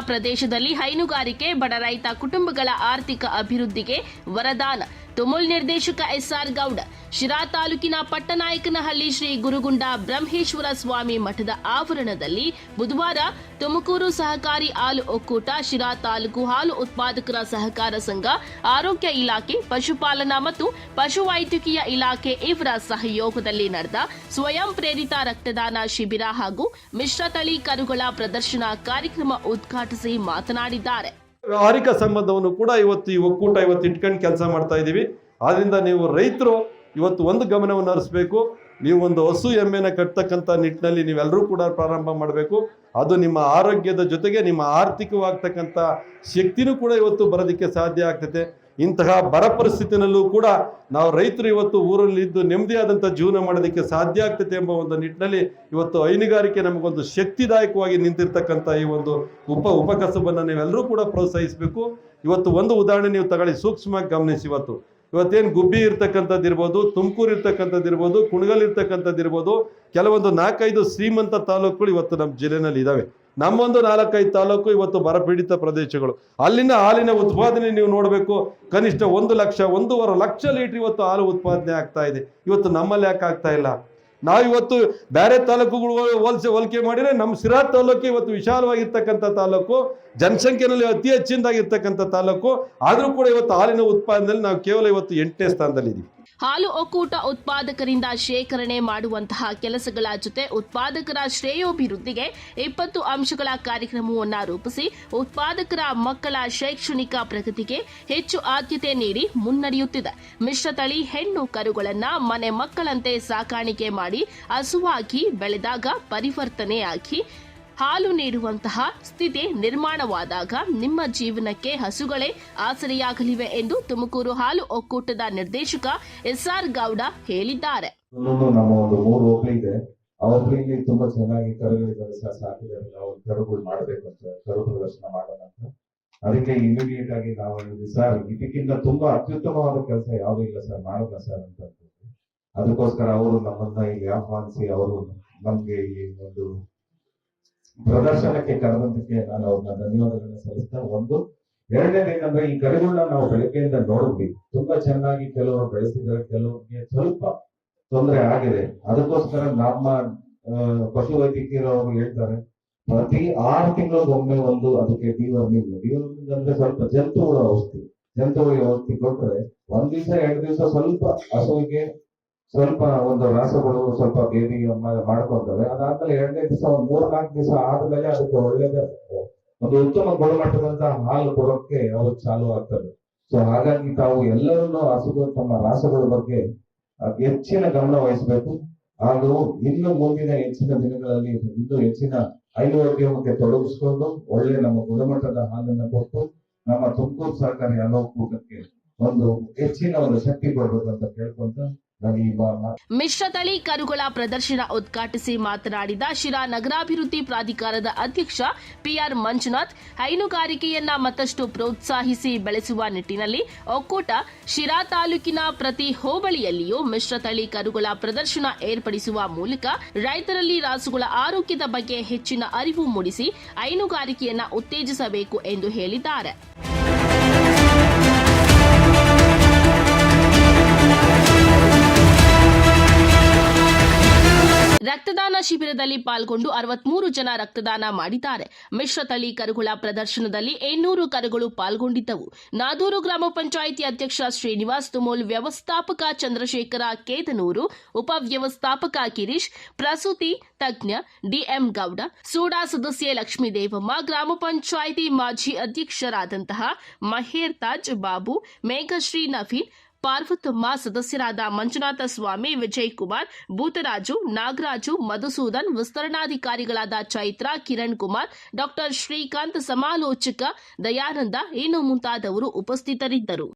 ಪ್ರದೇಶದಲ್ಲಿ ಹೈನುಗಾರಿಕೆ ಬಡ ರೈತ ಕುಟುಂಬಗಳ ಆರ್ಥಿಕ ಅಭಿವೃದ್ಧಿಗೆ ವರದಾನ. ತುಮುಲ್ ನಿರ್ದೇಶಕ ಎಸ್ಆರ್ ಗೌಡ. ಶಿರಾ ತಾಲೂಕಿನ ಪಟ್ಟನಾಯಕನಹಳ್ಳಿ ಶ್ರೀ ಗುರುಗುಂಡ ಬ್ರಹ್ಮೇಶ್ವರ ಸ್ವಾಮಿ ಮಠದ ಆವರಣದಲ್ಲಿ ಬುಧವಾರ ತುಮಕೂರು ಸಹಕಾರಿ ಹಾಲು ಒಕ್ಕೂಟ, ಶಿರಾ ತಾಲೂಕು ಹಾಲು ಉತ್ಪಾದಕರ ಸಹಕಾರ ಸಂಘ, ಆರೋಗ್ಯ ಇಲಾಖೆ, ಪಶುಪಾಲನಾ ಮತ್ತು ಪಶುವೈದ್ಯಕೀಯ ಇಲಾಖೆ ಇವರ ಸಹಯೋಗದಲ್ಲಿ ನಡೆದ ಸ್ವಯಂ ಪ್ರೇರಿತ ರಕ್ತದಾನ ಶಿಬಿರ ಹಾಗೂ ಮಿಶ್ರತಳಿ ಕರುಗಳ ಪ್ರದರ್ಶನ ಕಾರ್ಯಕ್ರಮ ಉದ್ಘಾಟಿಸಿ ಮಾತನಾಡಿದ್ದಾರೆ. ವ್ಯಾವಹಾರಿಕ ಸಂಬಂಧವನ್ನು ಕೂಡ ಇವತ್ತು ಈ ಒಕ್ಕೂಟ ಇಟ್ಕೊಂಡು ಕೆಲಸ ಮಾಡ್ತಾ ಇದ್ದೀವಿ. ಆದ್ರಿಂದ ನೀವು ರೈತರು ಇವತ್ತು ಒಂದು ಗಮನವನ್ನು ಹರಿಸಬೇಕು. ನೀವು ಒಂದು ಹಸು ಎಮ್ಮೆನ ಕಟ್ತಕ್ಕಂಥ ನಿಟ್ಟಿನಲ್ಲಿ ನೀವೆಲ್ಲರೂ ಕೂಡ ಪ್ರಾರಂಭ ಮಾಡಬೇಕು. ಅದು ನಿಮ್ಮ ಆರೋಗ್ಯದ ಜೊತೆಗೆ ನಿಮ್ಮ ಆರ್ಥಿಕವಾಗ್ತಕ್ಕಂಥ ಶಕ್ತಿನೂ ಕೂಡ ಇವತ್ತು ಬರೋದಕ್ಕೆ ಸಾಧ್ಯ ಆಗ್ತದೆ. ಇಂತಹ ಬರ ಪರಿಸ್ಥಿತಿನಲ್ಲೂ ಕೂಡ ನಾವು ರೈತರು ಇವತ್ತು ಊರಲ್ಲಿದ್ದು ನೆಮ್ಮದಿಯಾದಂಥ ಜೀವನ ಮಾಡೋದಕ್ಕೆ ಸಾಧ್ಯ ಆಗ್ತದೆ ಎಂಬ ಒಂದು ನಿಟ್ಟಿನಲ್ಲಿ ಇವತ್ತು ಹೈನುಗಾರಿಕೆ ನಮಗೊಂದು ಶಕ್ತಿದಾಯಕವಾಗಿ ನಿಂತಿರ್ತಕ್ಕಂಥ ಈ ಒಂದು ಉಪಕಸಬನ್ನು ನೀವೆಲ್ಲರೂ ಕೂಡ ಪ್ರೋತ್ಸಾಹಿಸಬೇಕು. ಇವತ್ತು ಒಂದು ಉದಾಹರಣೆ ನೀವು ತಗೊಳ್ಳಿ, ಸೂಕ್ಷ್ಮವಾಗಿ ಗಮನಿಸಿ. ಇವತ್ತೇನು ಗುಬ್ಬಿ ಇರ್ತಕ್ಕಂಥದ್ದು ಇರ್ಬೋದು, ತುಮಕೂರು ಇರ್ತಕ್ಕಂಥದ್ದು ಇರ್ಬೋದು, ಕುಣಗಲ್ ಇರ್ತಕ್ಕಂಥದ್ದು ಇರ್ಬೋದು, ಕೆಲವೊಂದು 4-5 ಶ್ರೀಮಂತ ತಾಲೂಕುಗಳು ಇವತ್ತು ನಮ್ಮ ಜಿಲ್ಲೆನಲ್ಲಿ ಇದ್ದಾವೆ. ನಮ್ಮೊಂದು 4-5 ತಾಲೂಕು ಇವತ್ತು ಬರಪೀಡಿತ ಪ್ರದೇಶಗಳು. ಅಲ್ಲಿನ ಹಾಲಿನ ಉತ್ಪಾದನೆ ನೀವು ನೋಡಬೇಕು, ಕನಿಷ್ಠ 1 ಲಕ್ಷ 1.5 ಲಕ್ಷ ಲೀಟರ್ ಇವತ್ತು ಹಾಲು ಉತ್ಪಾದನೆ ಆಗ್ತಾ ಇದೆ. ಇವತ್ತು ನಮ್ಮಲ್ಲಿ ಯಾಕೆ ಆಗ್ತಾ ಇಲ್ಲ? ನಾವಿವತ್ತು ಬೇರೆ ತಾಲೂಕುಗಳು ಹೋಲಿಕೆ ಮಾಡಿದರೆ ನಮ್ಮ ಶಿರಾ ತಾಲೂಕು ಇವತ್ತು ವಿಶಾಲವಾಗಿರ್ತಕ್ಕಂಥ ತಾಲೂಕು, ಜನಸಂಖ್ಯೆಯಲ್ಲಿ ಅತಿ ಹೆಚ್ಚಿನದಾಗಿರ್ತಕ್ಕಂಥ ತಾಲೂಕು. ಆದರೂ ಕೂಡ ಇವತ್ತು ಹಾಲಿನ ಉತ್ಪಾದನೆಯಲ್ಲಿ ನಾವು ಕೇವಲ ಇವತ್ತು 8ನೇ ಸ್ಥಾನದಲ್ಲಿದ್ದೀವಿ. ಹಾಲು ಒಕ್ಕೂಟ ಉತ್ಪಾದಕರಿಂದ ಶೇಖರಣೆ ಮಾಡುವಂತಹ ಕೆಲಸಗಳ ಜೊತೆ ಉತ್ಪಾದಕರ ಶ್ರೇಯೋಭಿವೃದ್ಧಿಗೆ 20 ಅಂಶಗಳ ಕಾರ್ಯಕ್ರಮವನ್ನು ರೂಪಿಸಿ ಉತ್ಪಾದಕರ ಮಕ್ಕಳ ಶೈಕ್ಷಣಿಕ ಪ್ರಗತಿಗೆ ಹೆಚ್ಚು ಆದ್ಯತೆ ನೀಡಿ ಮುನ್ನಡೆಯುತ್ತಿದೆ. ಮಿಶ್ರತಳಿ ಹೆಣ್ಣು ಕರುಗಳನ್ನು ಮನೆ ಮಕ್ಕಳಂತೆ ಸಾಕಾಣಿಕೆ ಮಾಡಿ ಹಸುವಾಗಿ ಬೆಳೆದಾಗ ಪರಿವರ್ತನೆಯಾಗಿ ಹಾಲು ನೀಡುವಂತಹ ಸ್ಥಿತಿ ನಿರ್ಮಾಣವಾದಾಗ ನಿಮ್ಮ ಜೀವನಕ್ಕೆ ಹಸುಗಳೇ ಆಸರೆಯಾಗಲಿವೆ ಎಂದು ತುಮಕೂರು ಹಾಲು ಒಕ್ಕೂಟದ ನಿರ್ದೇಶಕ ಎಸ್ಆರ್ ಗೌಡ ಹೇಳಿದ್ದಾರೆ. ನಮ್ಮ ಒಂದು 3 ಹೋಬಳಿ ಇದೆ. ಆ ಹೋಬಳಿಲಿ ತುಂಬಾ ಚೆನ್ನಾಗಿ ಕರುಗಳಿದ್ದಾರೆ ಸಹ ಸಾಕಿದ್ದಾರೆ. ನಾವು ಕರುಗಳು ಮಾಡ್ಬೇಕಂತ, ಕರು ಪ್ರದರ್ಶನ ಮಾಡೋಣ ಅಂತ. ಅದಕ್ಕೆ ಇಮಿಡಿಯೇಟ್ ಆಗಿ ನಾವು ಸರ್ ಇದಕ್ಕಿಂತ ತುಂಬಾ ಅತ್ಯುತ್ತಮವಾದ ಕೆಲಸ ಯಾವುದೂ ಇಲ್ಲ ಸರ್, ಮಾಡೋಣ ಸರ್ ಅಂತ. ಅದಕ್ಕೋಸ್ಕರ ಅವರು ನಮ್ಮನ್ನ ಇಲ್ಲಿ ಆಹ್ವಾನಿಸಿ ಅವರು ನಮ್ಗೆ ಈ ಒಂದು ಪ್ರದರ್ಶನಕ್ಕೆ ಕರೆದಕ್ಕೆ ನಾನು ಅವ್ರನ್ನ ಧನ್ಯವಾದಗಳನ್ನ ಸಲ್ಲಿಸ್ತಾ, ಒಂದು ಎರಡನೇದೇನಂದ್ರೆ ಈ ಕರುಗಳನ್ನ ನಾವು ಬೆಳಗ್ಗೆಯಿಂದ ನೋಡಿದ್ವಿ, ತುಂಬಾ ಚೆನ್ನಾಗಿ ಕೆಲವರು ಬೆಳೆಸಿದ್ದಾರೆ, ಕೆಲವರಿಗೆ ಸ್ವಲ್ಪ ತೊಂದರೆ ಆಗಿದೆ. ಅದಕ್ಕೋಸ್ಕರ ನಮ್ಮ ಪಶುವೈದ್ಯಕೀಯರು ಹೇಳ್ತಾರೆ ಪ್ರತಿ 6 ತಿಂಗಳಿಗೊಮ್ಮೆ ಒಂದು ಅದಕ್ಕೆ ಡಿವರ್ಮಿಂಗ್ ಅಂದ್ರೆ ಸ್ವಲ್ಪ ಜಂತುಹುಳ ಔಷಧಿ ಕೊಟ್ರೆ 1 ದಿವಸ 2 ದಿವಸ ಸ್ವಲ್ಪ ಹಸುವಿಗೆ ಸ್ವಲ್ಪ ಒಂದು ರಾಸಗಳು ಸ್ವಲ್ಪ ಬೇಬಿ ಮಾಡ್ಕೊಂತವೆ. ಅದಾದ್ಮೇಲೆ 2ನೇ ದಿವಸ 3-4 ದಿವಸ ಆದ್ಮೇಲೆ ಅದಕ್ಕೆ ಒಳ್ಳೇದೇ ಒಂದು ಉತ್ತಮ ಗುಣಮಟ್ಟದಂತ ಹಾಲು ಕೊಡೋಕೆ ಅವ್ರಿಗೆ ಚಾಲು ಆಗ್ತದೆ. ಸೊ ಹಾಗಾಗಿ ತಾವು ಎಲ್ಲರನ್ನೂ ಹಸುಗಳು ತಮ್ಮ ರಾಸಗಳ ಬಗ್ಗೆ ಹೆಚ್ಚಿನ ಗಮನ ವಹಿಸಬೇಕು. ಹಾಗೂ ಇನ್ನು ಮುಂದಿನ ಹೆಚ್ಚಿನ ದಿನಗಳಲ್ಲಿ ಇನ್ನೂ ಹೆಚ್ಚಿನ ಹೈನುಗಾರಿಕೆ ತೊಡಗಿಸ್ಕೊಂಡು ಒಳ್ಳೆ ನಮ್ಮ ಗುಣಮಟ್ಟದ ಹಾಲನ್ನು ಕೊಟ್ಟು ನಮ್ಮ ತುಮಕೂರು ಸಹಕಾರಿ ಹಾಲು ಒಕ್ಕೂಟಕ್ಕೆ ಒಂದು ಹೆಚ್ಚಿನ ಒಂದು ಶಕ್ತಿ ಕೊಡ್ಬೇಕಂತ ಕೇಳ್ಕೊಂತ ಮಿಶ್ರತಳಿ ಕರುಗಳ ಪ್ರದರ್ಶನ ಉದ್ಘಾಟಿಸಿ ಮಾತನಾಡಿದ ಶಿರಾ ನಗರಾಭಿವೃದ್ಧಿ ಪ್ರಾಧಿಕಾರದ ಅಧ್ಯಕ್ಷ ಪಿಆರ್ ಮಂಜುನಾಥ್, ಹೈನುಗಾರಿಕೆಯನ್ನ ಮತ್ತಷ್ಟು ಪ್ರೋತ್ಸಾಹಿಸಿ ಬೆಳೆಸುವ ನಿಟ್ಟಿನಲ್ಲಿ ಒಕ್ಕೂಟ ಶಿರಾ ತಾಲೂಕಿನ ಪ್ರತಿ ಹೋಬಳಿಯಲ್ಲಿಯೂ ಮಿಶ್ರತಳಿ ಕರುಗಳ ಪ್ರದರ್ಶನ ಏರ್ಪಡಿಸುವ ಮೂಲಕ ರೈತರಲ್ಲಿ ರಾಸುಗಳ ಆರೋಗ್ಯದ ಬಗ್ಗೆ ಹೆಚ್ಚಿನ ಅರಿವು ಮೂಡಿಸಿ ಹೈನುಗಾರಿಕೆಯನ್ನ ಉತ್ತೇಜಿಸಬೇಕು ಎಂದು ಹೇಳಿದ್ದಾರೆ. ರಕ್ತದಾನ ಶಿಬಿರದಲ್ಲಿ ಪಾಲ್ಗೊಂಡು 63 ಜನ ರಕ್ತದಾನ ಮಾಡಿದ್ದಾರೆ. ಮಿಶ್ರತಳಿ ಕರುಗಳ ಪ್ರದರ್ಶನದಲ್ಲಿ 800 ಕರುಗಳು ಪಾಲ್ಗೊಂಡಿದ್ದವು. ನಾದೂರು ಗ್ರಾಮ ಪಂಚಾಯಿತಿ ಅಧ್ಯಕ್ಷ ಶ್ರೀನಿವಾಸ್, ತುಮೂಲ್ ವ್ಯವಸ್ಥಾಪಕ ಚಂದ್ರಶೇಖರ ಕೇತನೂರು, ಉಪವ್ಯವಸ್ಥಾಪಕ ಗಿರೀಶ್, ಪ್ರಸೂತಿ ತಜ್ಞ ಡಿಎಂ ಗೌಡ, ಸೂಡಾ ಸದಸ್ಯೆ ಲಕ್ಷ್ಮೀದೇವಮ್ಮ, ಗ್ರಾಮ ಪಂಚಾಯಿತಿ ಮಾಜಿ ಅಧ್ಯಕ್ಷರಾದಂತಹ ಮಹೇರ್ ತಾಜ್, ಬಾಬು, ಮೇಘಶ್ರೀ, ನವೀನ್, ಪಾರ್ವತಮ್ಮ, ಸದಸ್ಯರಾದ ಮಂಜುನಾಥ ಸ್ವಾಮಿ, ವಿಜಯ್ ಕುಮಾರ್, ಭೂತರಾಜು, ನಾಗರಾಜು, ಮಧುಸೂದನ್, ವಿಸ್ತರಣಾಧಿಕಾರಿಗಳಾದ ಚೈತ್ರ, ಕಿರಣ್ ಕುಮಾರ್, ಡಾ ಶ್ರೀಕಾಂತ್, ಸಮಾಲೋಚಕ ದಯಾನಂದ ಇನ್ನು ಮುಂತಾದವರು ಉಪಸ್ಥಿತರಿದ್ದರು.